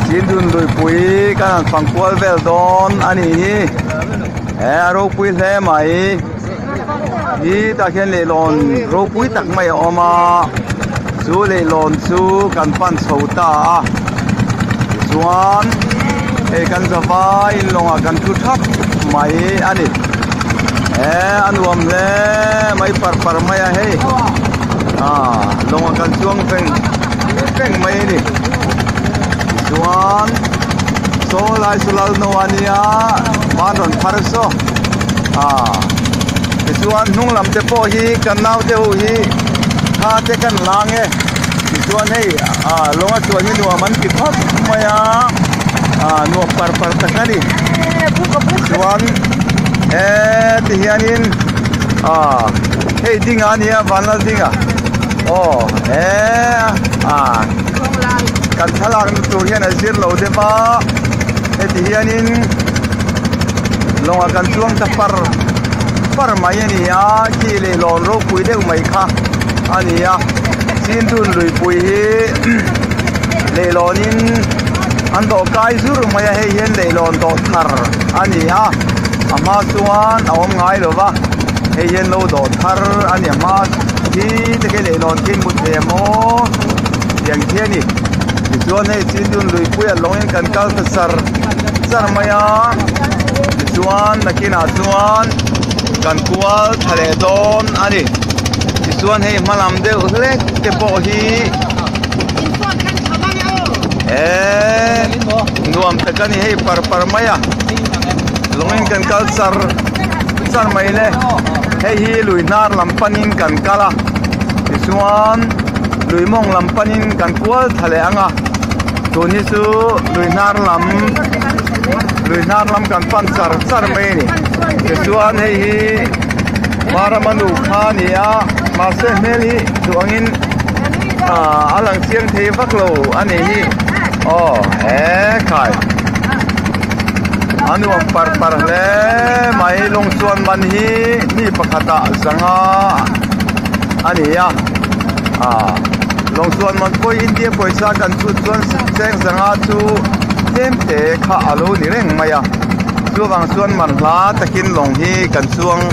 sindun lui pui kan fangkual vel don ani ni ro pui le mai hi ta khen le lon ro pui tak mai oma su le lon su kan pan chho ta suan hei kan zawai longa kan thu thap mai ani anuam le mai par mai a hei longa kan chuang peng mai ni chuan so lai sulal no ania manon phar so chuan nung lam te po hi kan nau te hu hi tha te kan lang e chuan hei longa chuan ni nuam an ki thap maya nuam par takani chuan ti hianin hei dinga ania vanal dinga kan thalang tur hian azir lo de ba ti hianin longa kan chuang ta par mai ania ki le lon ro pui deuh mai kha ania chin dun lui pui hi le lonin an do kai zur mai he hian le lon do thar ania ama chuan awam ngai lo wa he hian lo do thar ania ma hi te ke le lon kin mut he mo yang thiani chuan he chin dun lui pui a longin kan kal ta sar maya chuan nakina chuan kan kual thale don ani chuan hei malam deuh hlek te po hi nuam takani hei par maya longin kan kal sar mai le hei hi lui nar lam panin kan kala chuan lui mong lam panin kan kual thale anga tuni su lui nar lam kan pan sar mai ni chuan hei hi maramanu khania ma se meli chuangin alang chiang thei vaklo ani hi khai anuam par le mai long chuan man hi mi pakhata zanga ani ya long chuan man koi india poisa kan chu chuan seng zanga chu tem te kha alo ni reng maya chuwang chuan man hla takin long hi kan chuang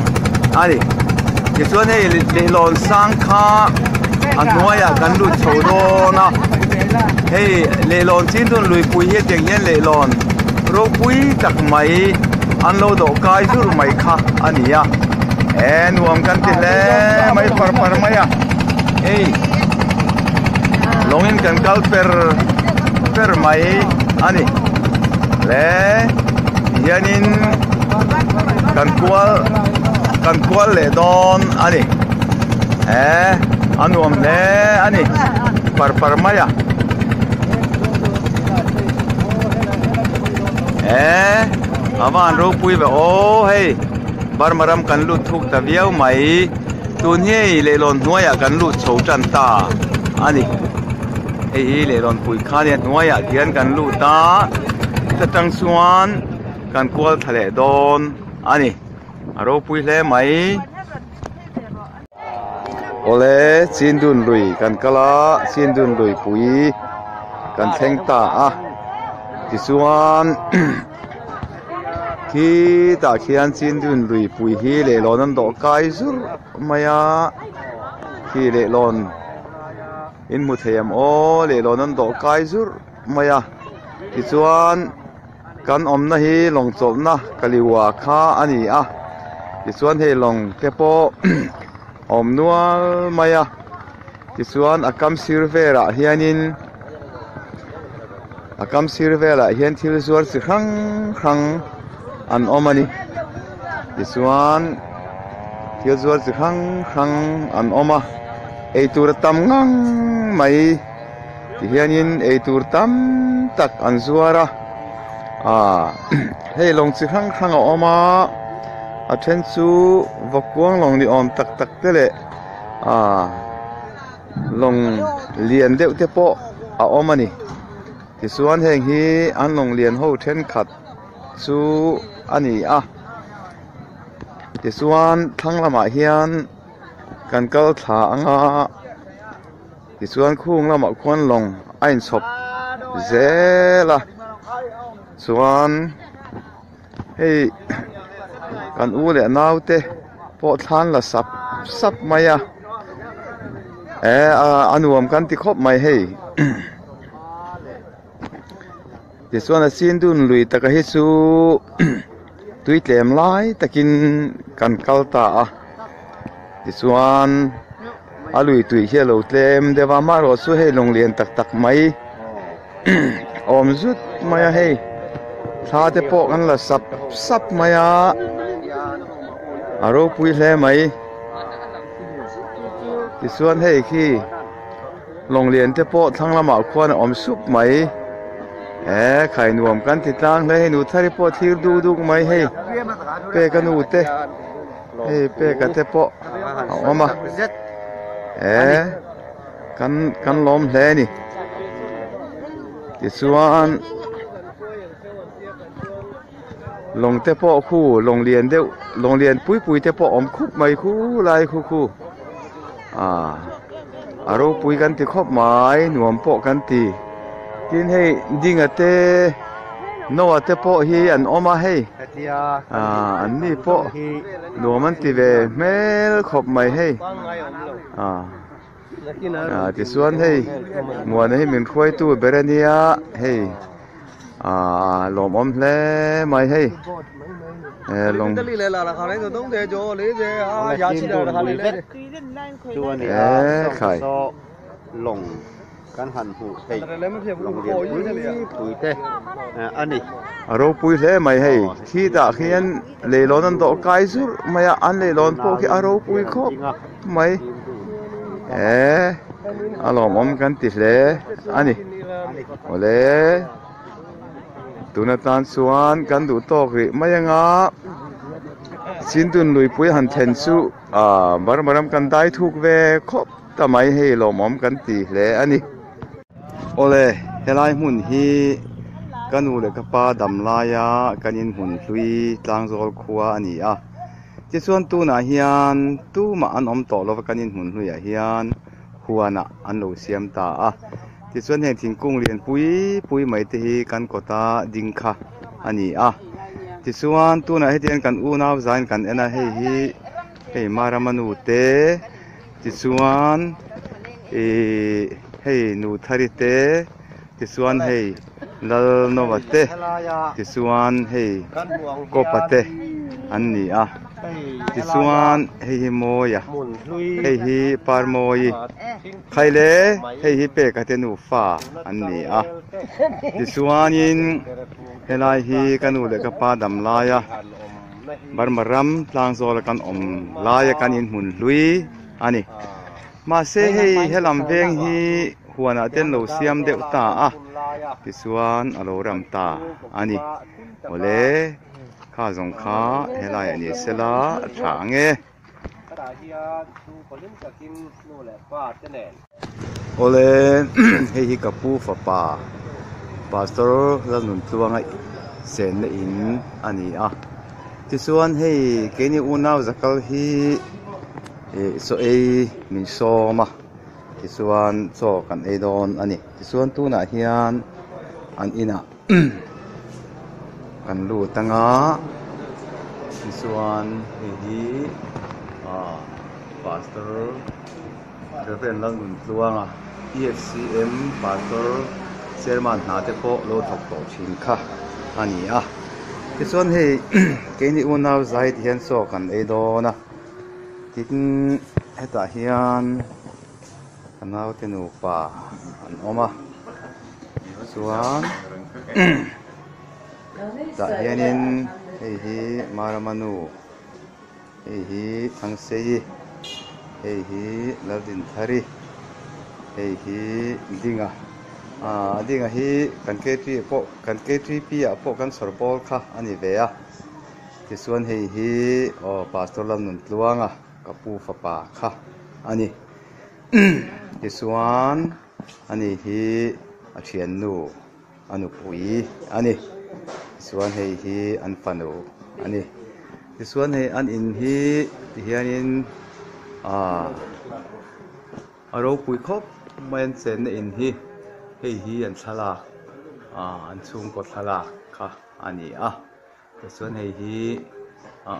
ani ye chuan hei le lon sang kha anuaya kan lu chodona hei le lon chin dun lui pui hi teng hian le lon ro pui tak mai an lo do kai zur mai kha ania nuam kan ti le mai par maya hei longin kan kal per mai ani le hianin kan kual le don ani anuam le ani par maya awan ro pui ba hei barmaram kan lu thuk ta viau mai tun hei le lon hnuaya kan lu chho tan ta ani hei le lon pui khania hnuaya thian kan lu ta tatang suan kan kual thale don ani ro pui hle mai ole chindun lui kan kala chindun lui pui kan theng ta ti suan khi ta khian chindun lui pui hi le lon an do kai zur maya khi le lon in mu theyam le lon an do kai zur maya ti chuan kan omna hi long cholna kaliwa kha ani ti chuan he long te po om nual maya ti chuan akam sirvera hianin akam sirvela hian thil zuar chi hrang an omani ti chuan thil zuar chi hrang an oma eitur tam ngang mai ti hianin eitur tam tak an zuara hei long chi hrang a oma a then chu vakuang long ni om tak tele long lian deuh te po a omani ti chuan heng hi an long lian ho then khat chu ani ti chuan thanglamah hian kan kal thla anga ti chuan khung lamah khuan long a in chhop zela chuan hei kan u le naute po thlan la sap maya anuam kan ti khop mai hei ti suan a sin dun lui taka hi chu tui tlem lai takin kan kalta a ti suan a lui tui hi lo tlem dewa ma ro chu hei long lian tak tak mai om zut maya hei tha te po kan la sap sap maya aro pui hle mai ti suan hei khi long lian te po thang lama khuan om sup mai khai nuam kan ti tlang le hei nu thari po thir du du mai hei pe kanu te hei pe ka te po oma kan lom hle ni ti suan long te po khu long lian pui te po om khup mai khu lai khu aro pui kan ti khop mai nuam po kan ti tin hei ding ate no ate po hi an oma hei an ni po nuam an ti ve mel khop mai hei ti suan hei muan hei min khoi tu berania hei lom om hle mai hei long khai long kan han hu hei long lian pui te ani aro pui hle mai hei khi ta khian leilon an do kai zur maya an leilon po ki aro pui khop mai alom om kan ti hle ani ole tunatan suan kan du tok ri mayanga sindun lui pui han then chu maram kan dai thuk ve khop ta mai hei lom om kan ti hle ani ole helai mun hi kanu le kapa dam la ya kanin hun hlui tlang zol khuwa ani a chi chuan tu na hian tu ma an om to lo kanin hun hlui a hian huana an lo siam ta a ti chuan heng thingkung lian pui mai te hi kan kota ding kha ani a ti chuan tu na hetian kan u naw zain kan ena hei hi hei maramanu te ti chuan hei nu thari te ti chuan hei lal nova te ti chuan hei kopa te an ni a ti chuan hei hi moya hei hi par moi khaile hei hi pe ka te nu fa an ni a ti chuan in helai hi kanu le ka pa dam la ya barmaram tlang zol kan om la ya kan in hun hlui ani ma se hei helam veng hi huana ten lo siam deuh ta a ti chuan alo ram ta ani ole kha zong kha helai ani sela tha nge ole hei hi kapu fa pa pastor la nun tuanga sen na in ani a ti chuan hei keni unaw zakal hi so min soma ti chuan cho kan ei don ani ti chuan tu na hian an ina kan lu tanga ti chuan hi pastor reverend lang nun tuanga EFCM pastor chairman na te po lo thok to thin kha ani a ti chuan hei keni unaw zai hian so kan ei dona tin heta hian kanau te nu pa an oma chuan ta hianin hei hi maramanu hei hi angsei hei hi ladin thari hei hi dinga dinga hi kan ke tri pi a po kan sorbol kha ani ve a ti chuan hei hi pastor lam nun tluanga kapu fa pa kha ani ti chuan ani hi a thian nu anu pui ani ti chuan hei hi an panu ani ti chuan hei an in hi ti hianin aro pui khop men chen na in hi hei hi an thalak an chung ko thalak kha ani a ti chuan hei hi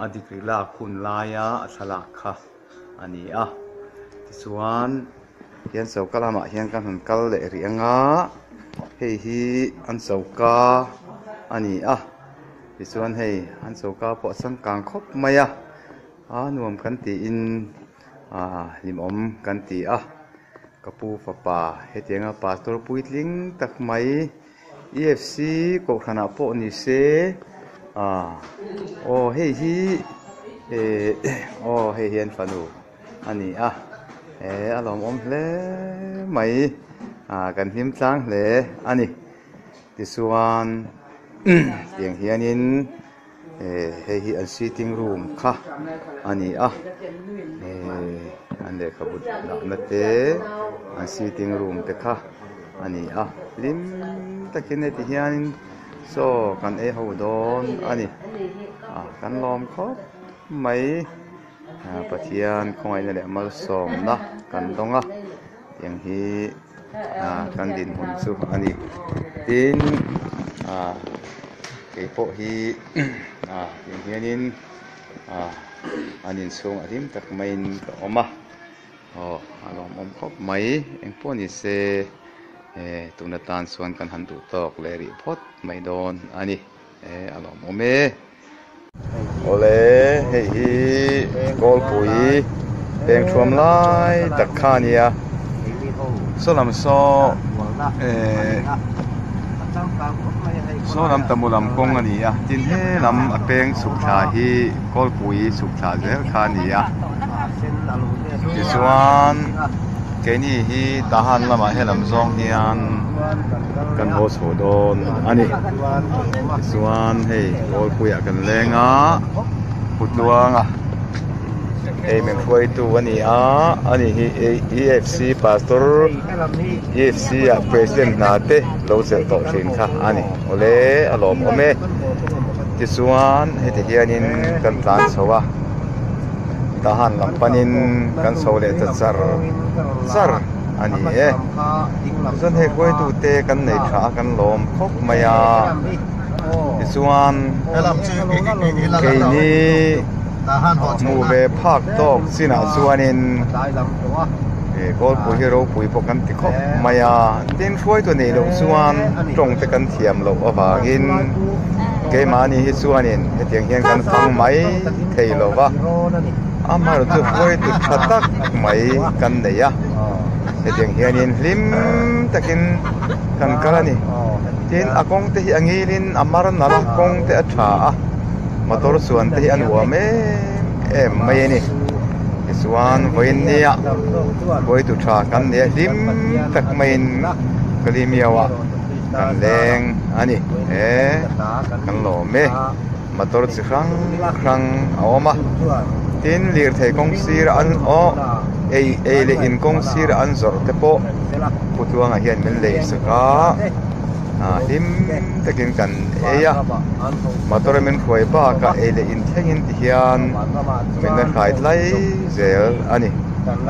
adikrila khun laia a thalak kha ani a ti chuan hian so kalama hian kan hun kal le ri anga hei hi an soka ani a tichuan hei an soka pawh sangkang khop mai a nuam kan ti in lim om kan ti a kapu fapa hetianga pastor puitling tak mai EFC ko khana pawh ni se hei hi hei hian fanu ani a alom om hle mai kan him tlang hle ani tichuan tiang hianin hei hi an sitting room kha ani a an le khabut na te an sitting room te kha ani a lim takin ti hianin so kan ho don ani kan lom khop mai pathian khongai na le mal som na kan donga yang hi kan din hun chu ani tin ke po hi yang hianin anin sung adim tak main ka oma alom om khop mai eng po ni se tunatan suan kan han tu tok le ri phot mai don ani alom ome ole hei hi gol pui peng thuam lai tak khania so lam so so lam tamulam kong ani a tin he lam apeng sukha hi gol pui sukha zel khania tichuan keni hi tahan lama helam zong hian kan ho so don ani tichuan hei gol pui a kan lenga putluanga men foi tu ani ani hi EFC pastor EFC president na te lo sel to thin kha ani ole alom ome tichuan heti hianin kan tlan sowa tahan lampanin kan sole ta char ani zon he koi tu te kan nei tha kan lom khop maya tichuan ke ni mu ve phak tok sina chuanin gol pui hero pui pokan ti khop maya tin foi to nei lo chuan tong te kan thiam lo awangin ke mani hi chuanin hetiang hian kan phang mai thei lo wa amar chu foi tu thatak mai kan neya hetiang hianin hlim takin kan kalani tin akong te hi angilin amar nala kong te atha motor suan te hi anwa me mai ni suan voin nia voi tu tha kan ne hlim tak main kalimiawa kan leng ani kan lo me motor chi khang awma tin lir thei kong sir an le in kong sir an zor te po putuanga hian men le saka him takin kan motor men khoi ba ka le in thengin ti hian men na khai lai zel ani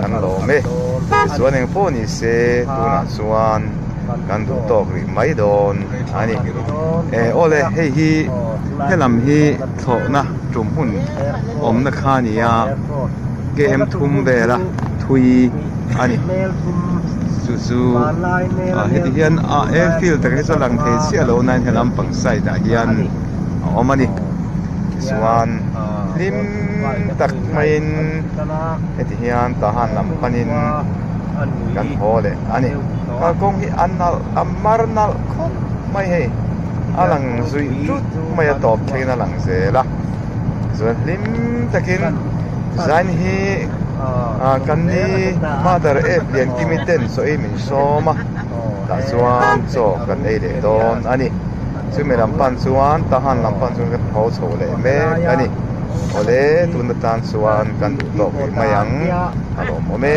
kan lo me suan eng pho ni se tuna suan kan du tok ri mai don ani ole hei hi helam hi tho na tum hun om na khania game thum vela thui ani su heti hian airfield tak so lang the sia lo nan helam pang sai da hian omani suan lim tak main heti hian tahan lam panin kan hole ani ka kong hi annal amarnal khop mai he alang zui tut mai top theina lang zela so lim takin zan hi kan ni mother lian kimiten so min soma ta chuan cho kan ei le don ani chu me lampan chuan tahan lampan chuan kan ho chho le me ani ole tun tan chuan kan du tok mayang alom ome